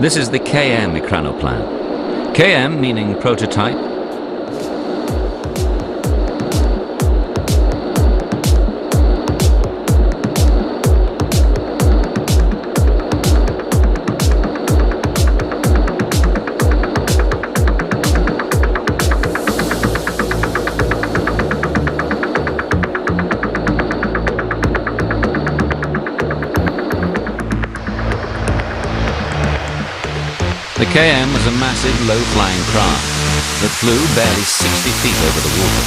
This is the KM ekranoplan. KM meaning prototype. The KM was a massive, low-flying craft that flew barely 60 feet over the water.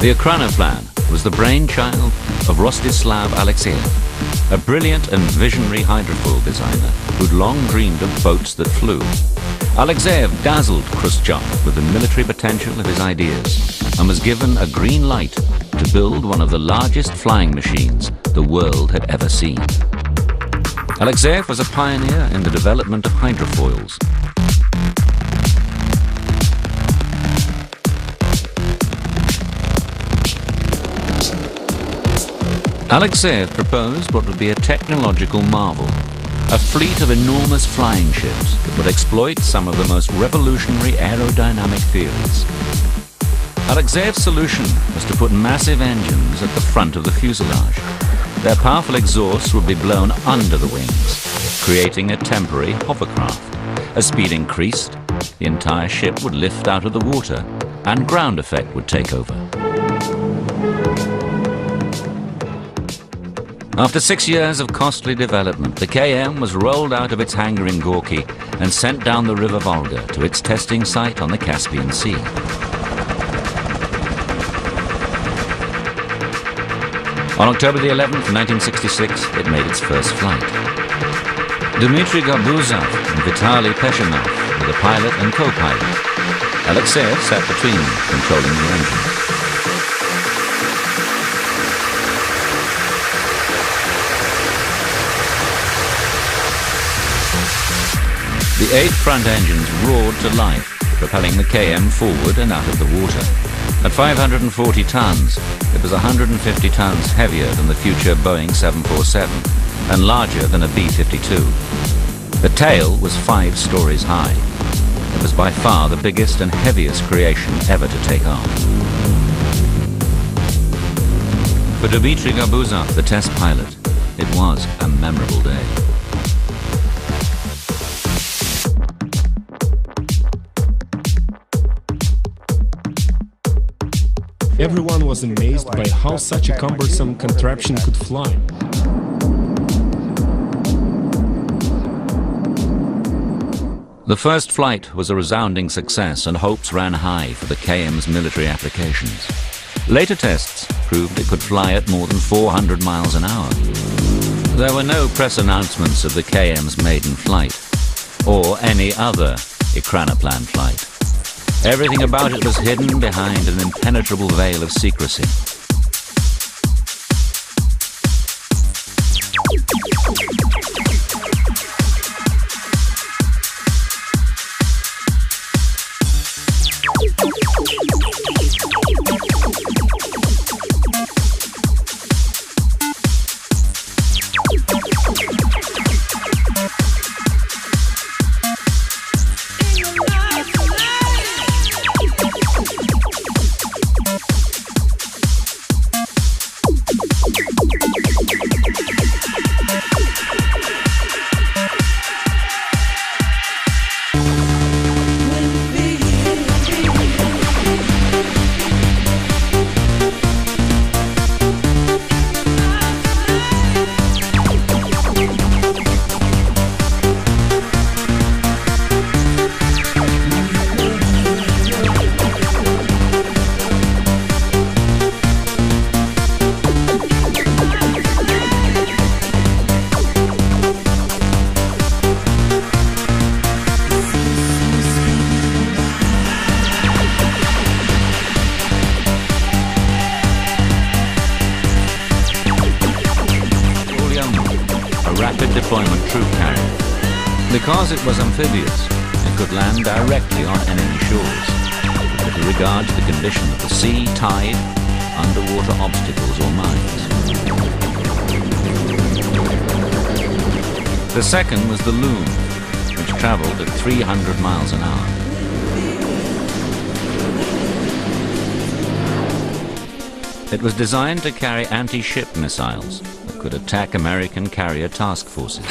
The ekranoplan was the brainchild of Rostislav Alexeyev, a brilliant and visionary hydrofoil designer who'd long dreamed of boats that flew. Alexeyev dazzled Khrushchev with the military potential of his ideas and was given a green light to build one of the largest flying machines the world had ever seen. Alexeyev was a pioneer in the development of hydrofoils. Alexeyev proposed what would be a technological marvel, a fleet of enormous flying ships that would exploit some of the most revolutionary aerodynamic theories. Alexeyev's solution was to put massive engines at the front of the fuselage. Their powerful exhausts would be blown under the wings, creating a temporary hovercraft. As speed increased, the entire ship would lift out of the water and ground effect would take over. After 6 years of costly development, the KM was rolled out of its hangar in Gorky and sent down the river Volga to its testing site on the Caspian Sea. On October the 11th, 1966, it made its first flight. Dmitry Garbuzov and Vitaly Peshinov were the pilot and co-pilot. Alexeyev sat between them, controlling the engine. The 8 front engines roared to life, propelling the KM forward and out of the water. At 540 tons, it was 150 tons heavier than the future Boeing 747 and larger than a B-52. The tail was 5 stories high. It was by far the biggest and heaviest creation ever to take off. For Dmitry Garbuzov, the test pilot, it was a memorable day. Everyone was amazed by how such a cumbersome contraption could fly. The first flight was a resounding success and hopes ran high for the KM's military applications. Later tests proved it could fly at more than 400 miles an hour. There were no press announcements of the KM's maiden flight or any other ekranoplan flight. Everything about it was hidden behind an impenetrable veil of secrecy. limited deployment troop carrier. Because it was amphibious, it could land directly on enemy shores, with regard to the condition of the sea, tide, underwater obstacles or mines. The second was the Loom, which travelled at 300 miles an hour. It was designed to carry anti-ship missiles that could attack American carrier task forces.